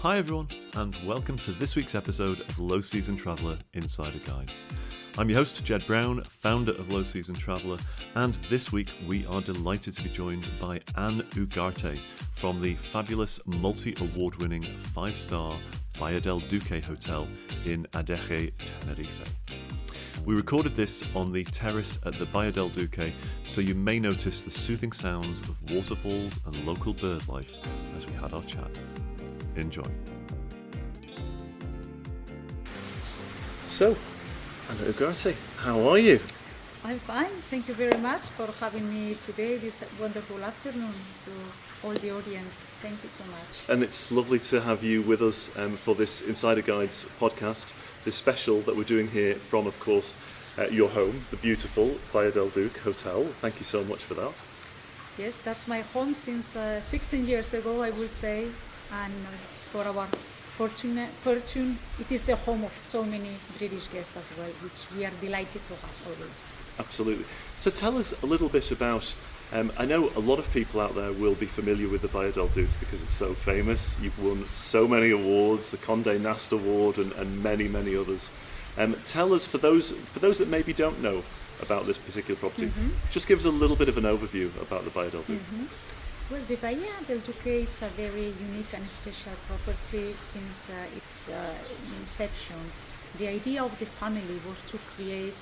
Hi everyone, and welcome to this week's episode of Low Season Traveller Insider Guides. I'm your host, Jed Brown, founder of Low Season Traveller, and this week we are delighted to be joined by Ane Ugarte from the fabulous multi-award-winning 5-star Bahia Del Duque hotel in Adeje, Tenerife. We recorded this on the terrace at the Bahia Del Duque, so you may notice the soothing sounds of waterfalls and local bird life as we had our chat. Enjoy. So, Ane Ugarte, how are you? I'm fine. Thank you very much for having me today, this wonderful afternoon, to all the audience. Thank you so much. And it's lovely to have you with us for this Insider Guides podcast, this special that we're doing here from, of course, your home, the beautiful Bahia Del Duque Hotel. Thank you so much for that. Yes, that's my home since 16 years ago, I will say. And for our fortune, it is the home of so many British guests as well, which we are delighted to have always. Absolutely. So tell us a little bit about, I know a lot of people out there will be familiar with the Bahia Del Duque because it's so famous. You've won so many awards, the Condé Nast Award and many, many others. Tell us, for those that maybe don't know about this particular property, just give us a little bit of an overview about the Bahia Del Duque. Well, the Bahia del Duque is a very unique and special property since its inception. The idea of the family was to create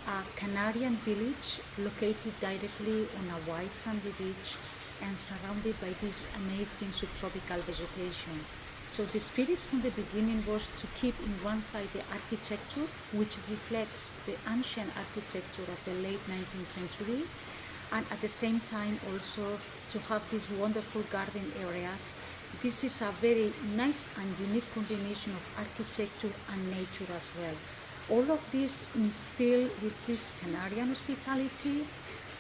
a Canarian village located directly on a white sandy beach and surrounded by this amazing subtropical vegetation. So the spirit from the beginning was to keep in one side the architecture, which reflects the ancient architecture of the late 19th century, and at the same time also to have these wonderful garden areas. This is a very nice and unique combination of architecture and nature as well. All of this instilled with this Canarian hospitality,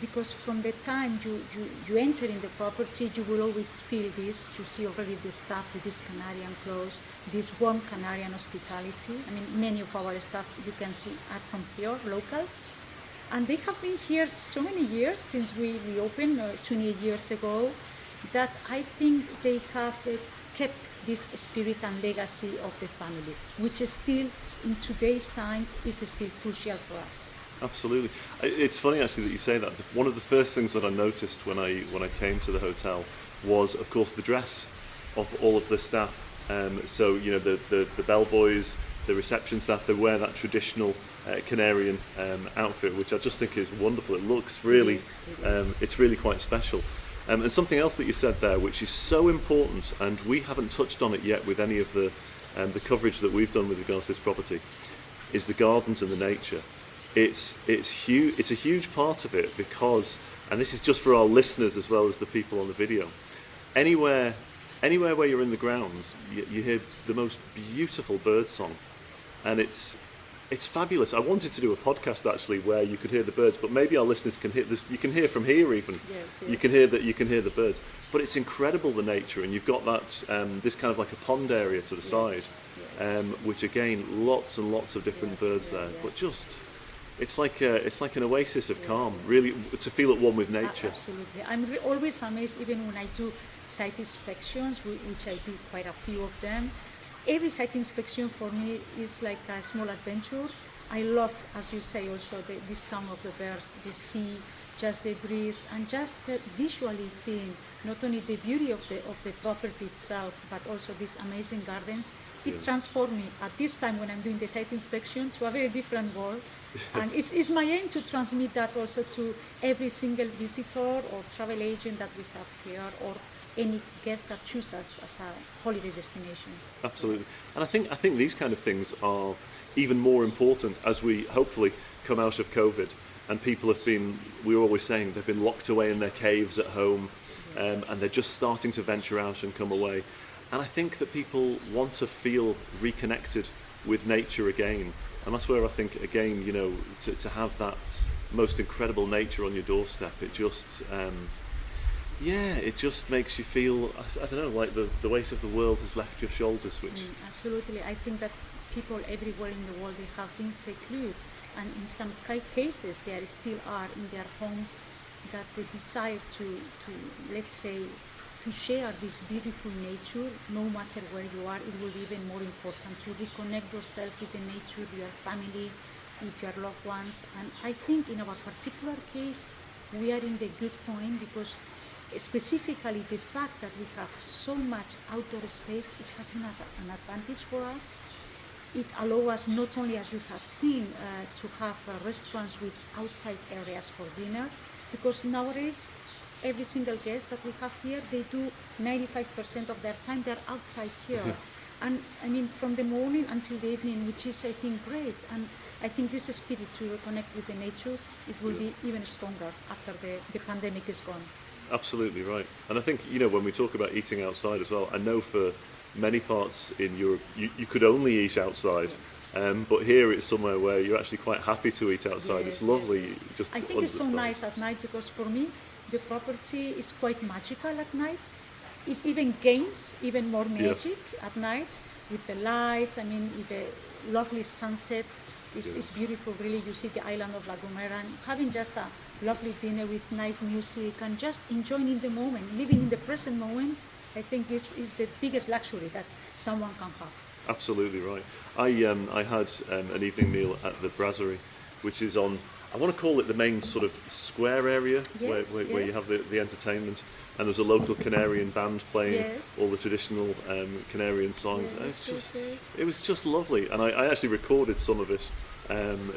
because from the time you enter in the property, you will always feel this. You see already the staff with this Canarian clothes, this warm Canarian hospitality. I mean, many of our staff, you can see, are from here, locals. And they have been here so many years since we opened 28 years ago, that I think they have kept this spirit and legacy of the family, which is still, in today's time, is still crucial for us. Absolutely. It's funny actually that you say that. One of the first things that I noticed when I came to the hotel was, of course, the dress of all of the staff. So, you know, the bellboys, the reception staff, they wear that traditional Canarian outfit, which I just think is wonderful. It looks really, it's really quite special. And something else that you said there, which is so important, and we haven't touched on it yet with any of the coverage that we've done with regards to this property, is the gardens and the nature. It's huge. It's a huge part of it because, and this is just for our listeners as well as the people on the video, anywhere where you're in the grounds, you hear the most beautiful bird song, and it's fabulous. I wanted to do a podcast actually where you could hear the birds, but maybe our listeners can hear this. You can hear from here even. Yes. You can hear the birds. But it's incredible, the nature, and you've got that this kind of like a pond area to the side, which again, lots and lots of different birds there. But just, it's like an oasis of calm. Really, to feel at one with nature. Absolutely. I'm always amazed, even when I do site inspections, which I do quite a few of them. Every site inspection for me is like a small adventure. I love, as you say, also the sound of the birds, the sea, just the breeze, and just visually seeing not only the beauty of the property itself, but also these amazing gardens. It transports me at this time when I'm doing the site inspection to a very different world. And it's my aim to transmit that also to every single visitor or travel agent that we have here, or any guest that chooses us as a holiday destination. Absolutely. And I think these kind of things are even more important as we hopefully come out of COVID, and people have been, we're always saying, they've been locked away in their caves at home, and they're just starting to venture out and come away. And I think that people want to feel reconnected with nature again. And that's where I think, again, you know, to have that most incredible nature on your doorstep, it just, it just makes you feel, I don't know, like the weight of the world has left your shoulders, which... Absolutely. I think that people everywhere in the world, they have been secluded, and in some cases they still are in their homes, that they decide to let's say, to share this beautiful nature, no matter where you are. It will be even more important to reconnect yourself with the nature, your family, with your loved ones. And I think in our particular case, we are in the good point because specifically the fact that we have so much outdoor space, it has been an advantage for us. It allows us not only, as you have seen, to have restaurants with outside areas for dinner, because nowadays every single guest that we have here, they do 95% of their time they're outside here. And I mean, from the morning until the evening, which is, I think, great. And I think this spirit to reconnect with the nature, it will be even stronger after the pandemic is gone. Absolutely right. And I think, when we talk about eating outside as well, I know for many parts in Europe, you could only eat outside. Yes. But here it's somewhere where you're actually quite happy to eat outside. Yes, it's lovely. yes. Just I think under it's the so stars. nice at night because for me, the property is quite magical at night. It even gains even more magic at night with the lights. I mean, with the lovely sunset. It's beautiful, really. You see the island of La Gomera and having just a lovely dinner with nice music and just enjoying in the moment, living in the present moment. I think is the biggest luxury that someone can have. Absolutely right. I had an evening meal at the Brasserie, which is on, I want to call it the main sort of square area where you have the entertainment, and there's a local Canarian band playing all the traditional Canarian songs. It was just lovely, and I actually recorded some of it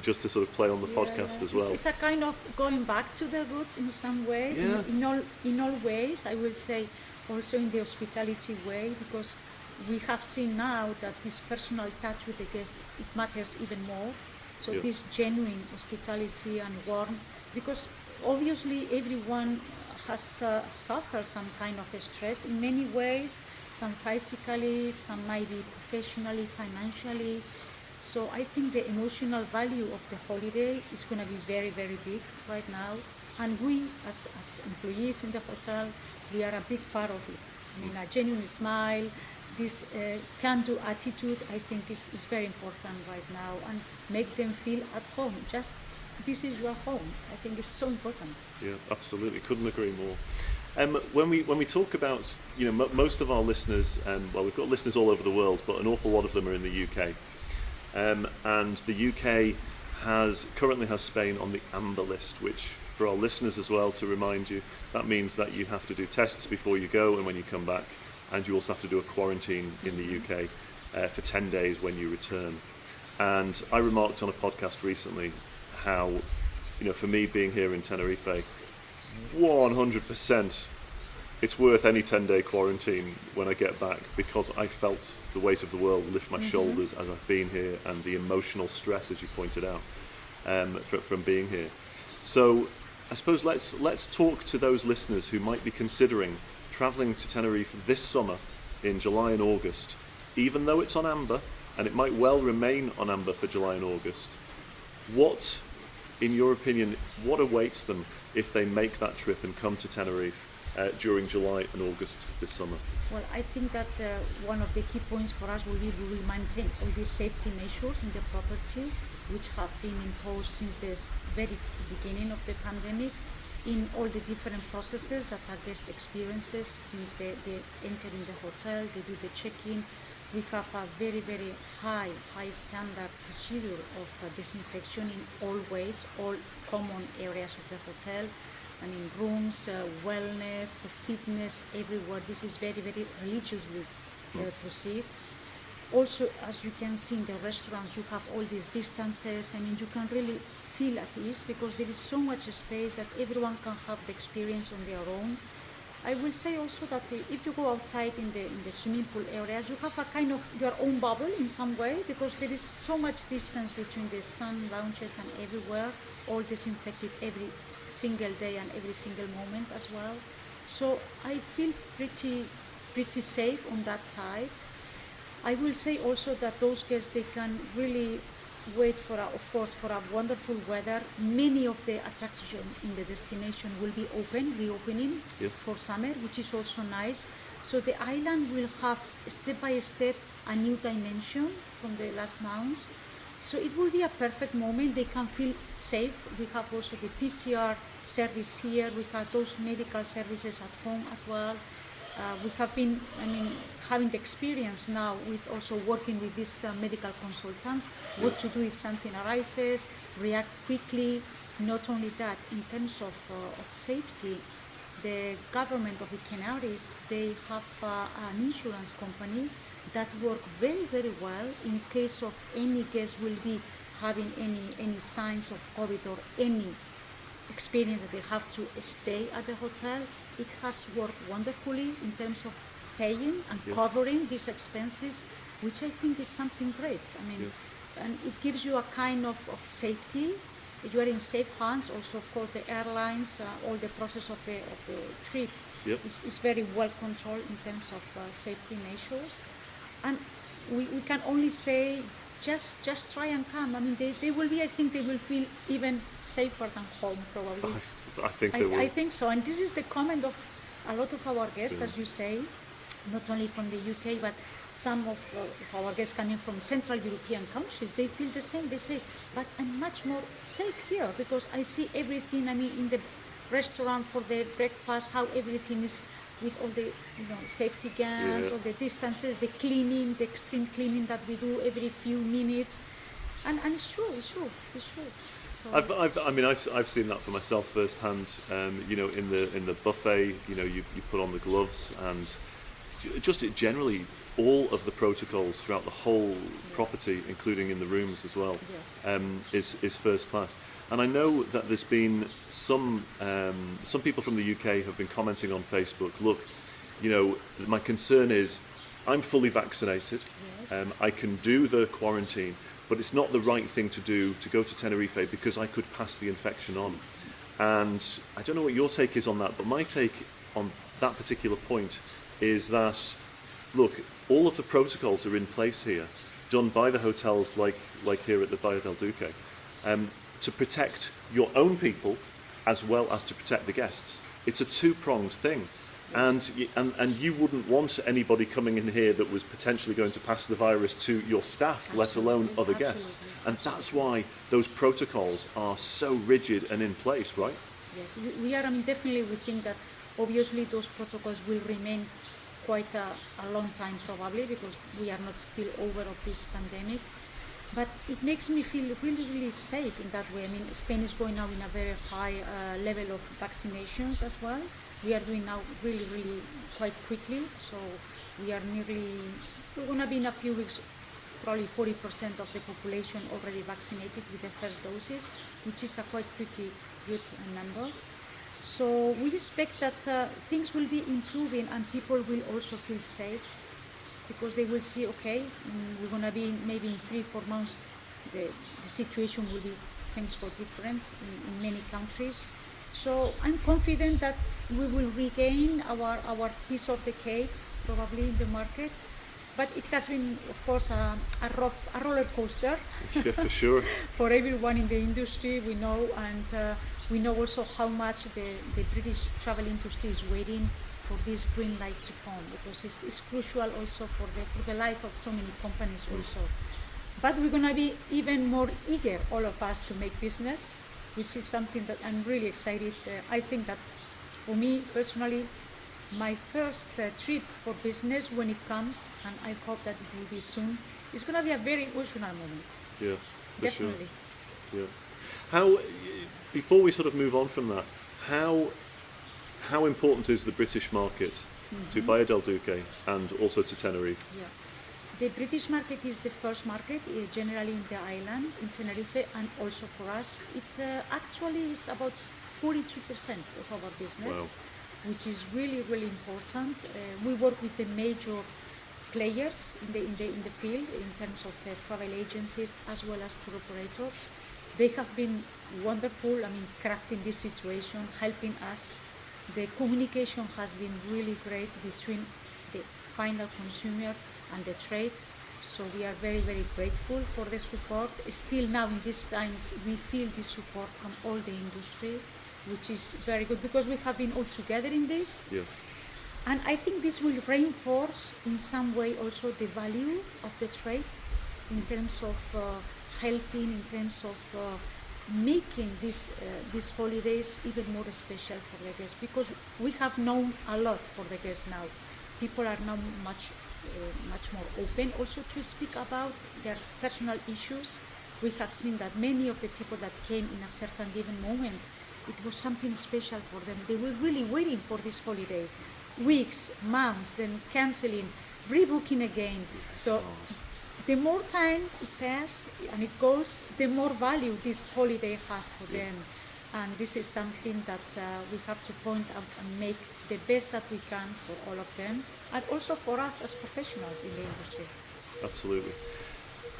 just to sort of play on the podcast as well. It's a kind of going back to the roots in some way, in all ways, I will say, also in the hospitality way, because we have seen now that this personal touch with the guest, it matters even more. So this genuine hospitality and warmth, because obviously everyone has suffered some kind of stress in many ways, some physically, some might be professionally, financially. So I think the emotional value of the holiday is going to be very, very big right now. And we, as employees in the hotel, we are a big part of it. I mean, a genuine smile, this can-do attitude, I think is very important right now, and make them feel at home. Just, this is your home. I think it's so important. Yeah, absolutely. Couldn't agree more. When we talk about, most of our listeners, we've got listeners all over the world, but an awful lot of them are in the UK. And the UK currently has Spain on the amber list, which for our listeners as well, to remind you, that means that you have to do tests before you go and when you come back, and you also have to do a quarantine in the UK for 10 days when you return. And I remarked on a podcast recently how, for me being here in Tenerife, 100% it's worth any 10-day quarantine when I get back, because I felt the weight of the world lift my shoulders as I've been here, and the emotional stress, as you pointed out, from being here. So I suppose let's talk to those listeners who might be considering travelling to Tenerife this summer in July and August, even though it's on amber, and it might well remain on amber for July and August. What, in your opinion, what awaits them if they make that trip and come to Tenerife during July and August this summer? Well, I think that one of the key points for us will be we will maintain all the safety measures in the property, which have been imposed since the very beginning of the pandemic, in all the different processes that our guest experiences since they enter in the hotel, they do the check-in. We have a very, very high standard procedure of disinfection in all ways, all common areas of the hotel, and in rooms, wellness, fitness, everywhere. This is very, very religiously proceed. Also, as you can see in the restaurants, you have all these distances. I mean, you can really feel at ease because there is so much space that everyone can have the experience on their own. I will say also that if you go outside in the swimming pool areas, you have a kind of your own bubble in some way, because there is so much distance between the sun lounges and everywhere, all disinfected every single day and every single moment as well. So I feel pretty safe on that side. I will say also that those guests, they can really wait for a wonderful weather. Many of the attractions in the destination will be reopening for summer, which is also nice. So the island will have step by step a new dimension from the last months. So it will be a perfect moment. They can feel safe. We have also the PCR service here. We have those medical services at home as well. We have been, having the experience now with also working with these medical consultants, what to do if something arises, react quickly. Not only that, in terms of safety, the government of the Canaries, they have an insurance company that work very, very well in case of any guest will be having any signs of COVID or any experience that they have to stay at the hotel. It has worked wonderfully in terms of paying and covering these expenses, which I think is something great. And it gives you a kind of safety. You are in safe hands. Also, of course, the airlines, all the process of the trip is very well controlled in terms of safety measures. And we can only say, just try and come. They will be, I think they will feel even safer than home, probably. I think they will. I think so. And this is the comment of a lot of our guests, as you say, not only from the UK, but some of our guests coming from Central European countries. They feel the same. They say, but I'm much more safe here because I see everything, in the restaurant for the breakfast, how everything is with all the safety guns, all the distances, the cleaning, the extreme cleaning that we do every few minutes, and it's true. So I've seen that for myself firsthand. In the buffet, you put on the gloves, and just generally all of the protocols throughout the whole property, including in the rooms as well, is first class. And I know that there's been some people from the UK have been commenting on Facebook. Look, my concern is I'm fully vaccinated. I can do the quarantine, but it's not the right thing to do to go to Tenerife because I could pass the infection on. And I don't know what your take is on that, but my take on that particular point is that, look, all of the protocols are in place here, done by the hotels like here at the Bahia Del Duque, to protect your own people as well as to protect the guests. It's a two-pronged thing. And you wouldn't want anybody coming in here that was potentially going to pass the virus to your staff, let alone other guests. And that's why those protocols are so rigid and in place, right? Yes, we are. Definitely, we think that obviously those protocols will remain quite a long time, probably, because we are not still over of this pandemic. But it makes me feel really, really safe in that way. Spain is going now in a very high level of vaccinations as well. We are doing now really, really quite quickly. So we're going to be in a few weeks, probably 40% of the population already vaccinated with the first doses, which is a quite pretty good number. So we expect that things will be improving and people will also feel safe, because they will see, okay, we're going to be maybe in 3-4 months, the situation will be, things go different in many countries. So I'm confident that we will regain our piece of the cake, probably in the market. But it has been, of course, a roller coaster. Yeah, for sure. For everyone in the industry, we know, and we know also how much the British travel industry is waiting for this green light to come, because it's crucial also for the life of so many companies also. But we're going to be even more eager, all of us, to make business, which is something that I'm really excited. I think that for me personally, my first trip for business, when it comes, and I hope that it will be soon, it's going to be a very emotional moment. Yeah, for definitely. Sure. Yeah. How, before we sort of move on from that, how important is the British market to Bahia Del Duque and also to Tenerife? Yeah. The British market is the first market, generally in the island, in Tenerife, and also for us. It actually is about 42% of our business, wow, which is really, really important. We work with the major players in the field in terms of travel agencies as well as tour operators. They have been wonderful, crafting this situation, helping us. The communication has been really great between the final consumer and the trade. So we are very, very grateful for the support. Still now in these times, we feel the support from all the industry, which is very good because we have been all together in this. Yes. And I think this will reinforce in some way also the value of the trade in terms of helping, in terms of making these holidays even more special for the guests, because we have known a lot for the guests now. People are now much more open also to speak about their personal issues. We have seen that many of the people that came in a certain given moment, it was something special for them. They were really waiting for this holiday, weeks, months, then canceling, rebooking again. So the more time it passes and it goes, the more value this holiday has for them. And this is something that we have to point out and make the best that we can for all of them, and also for us as professionals in the industry. Absolutely.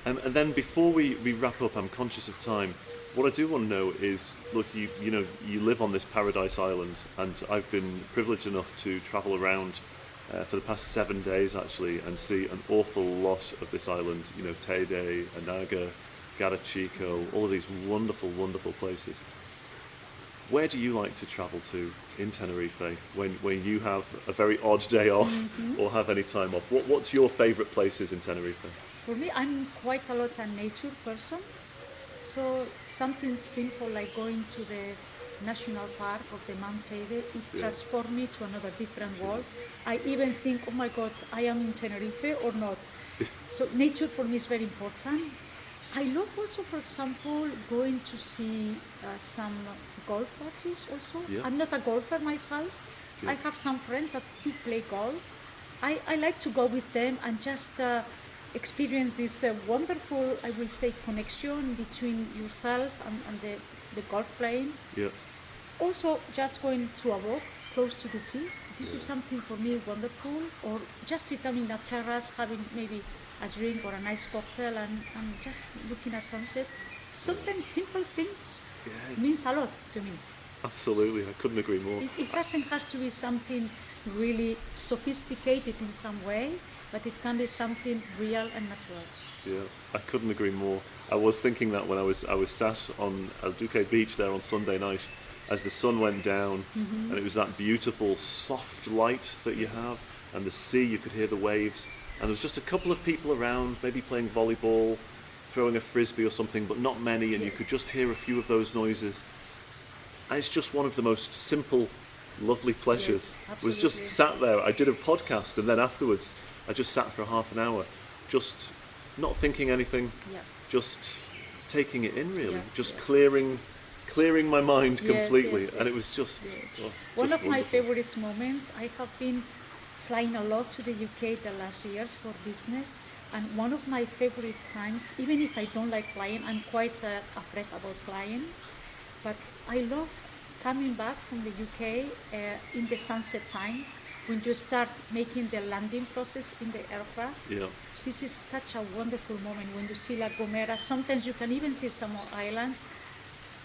And then before we wrap up, I'm conscious of time. What I do want to know is, look, you live on this paradise island, and I've been privileged enough to travel around for the past 7 days actually, and see an awful lot of this island. Teide, Anaga, Garachico, all of these wonderful, wonderful places. Where do you like to travel to in Tenerife when you have a very odd day off or have any time off? What's your favourite places in Tenerife? For me, I'm quite a lot a nature person. So something simple like going to the national park of the Mount Teide, it transports me to another different world. I even think, oh my God, I am in Tenerife or not. So nature for me is very important. I love also, for example, going to see some golf parties also. Yeah. I'm not a golfer myself. Yeah. I have some friends that do play golf. I like to go with them and just experience this wonderful, I will say, connection between yourself and the golf playing. Yeah. Also, just going to a walk close to the sea. This is something for me wonderful. Or just sit down in a terrace, having maybe a drink or a nice cocktail and just looking at sunset. Sometimes simple things means a lot to me. Absolutely, I couldn't agree more. It doesn't have to be something really sophisticated in some way, but it can be something real and natural. Yeah, I couldn't agree more. I was thinking that when I was sat on El Duque beach there on Sunday night, as the sun went down, and it was that beautiful soft light that you have, and the sea, you could hear the waves, and there was just a couple of people around, maybe playing volleyball, throwing a frisbee or something, but not many, and you could just hear a few of those noises. And it's just one of the most simple, lovely pleasures. Yes, was just sat there. I did a podcast, and then afterwards I just sat for half an hour, just not thinking anything, just taking it in really, just clearing my mind completely, and it was just one of my wonderful. favorite moments. I have been flying a lot to the UK the last years for business, and one of my favorite times, even if I don't like flying, I'm quite afraid about flying, but I love coming back from the UK in the sunset time, when you start making the landing process in the aircraft. Yeah. This is such a wonderful moment when you see La Gomera. Sometimes you can even see some more islands.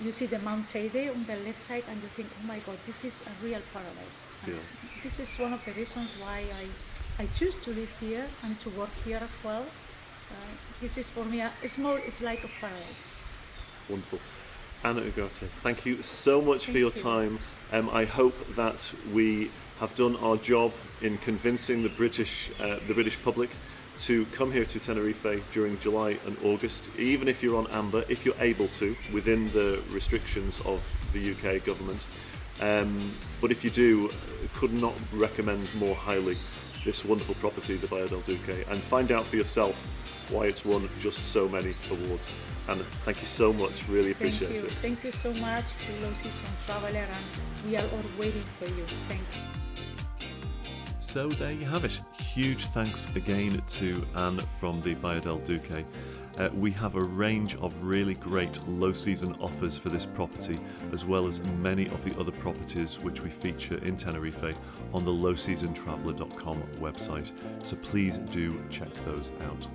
You see the Mount Teide on the left side, and you think, oh my God, this is a real paradise. And this is one of the reasons why I choose to live here and to work here as well. This is for me it's like a paradise. Wonderful. Ane Ugarte, thank you so much for your time. I hope that we have done our job in convincing the British public to come here to Tenerife during July and August, even if you're on amber, if you're able to, within the restrictions of the UK government. But if you do, could not recommend more highly this wonderful property, the Bahia Del Duque, and find out for yourself why it's won just so many awards. And thank you so much, really appreciate it. Thank you so much to Low Season Traveler, and we are all waiting for you. Thank you. So there you have it. Huge thanks again to Anne from the Bahia Del Duque. We have a range of really great low season offers for this property, as well as many of the other properties which we feature in Tenerife on the lowseasontraveller.com website. So please do check those out.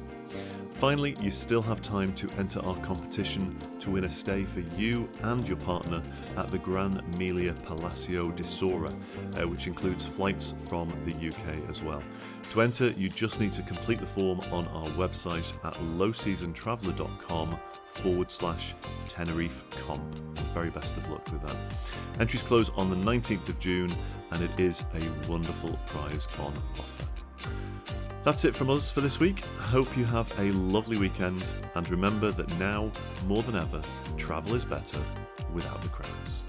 Finally, you still have time to enter our competition to win a stay for you and your partner at the Gran Melia Palacio de Sora, which includes flights from the UK as well. To enter, you just need to complete the form on our website at lowseasontraveller.com/Tenerife Comp. Very best of luck with that. Entries close on the 19th of June, and it is a wonderful prize on offer. That's it from us for this week. Hope you have a lovely weekend, and remember that now, more than ever, travel is better without the crowds.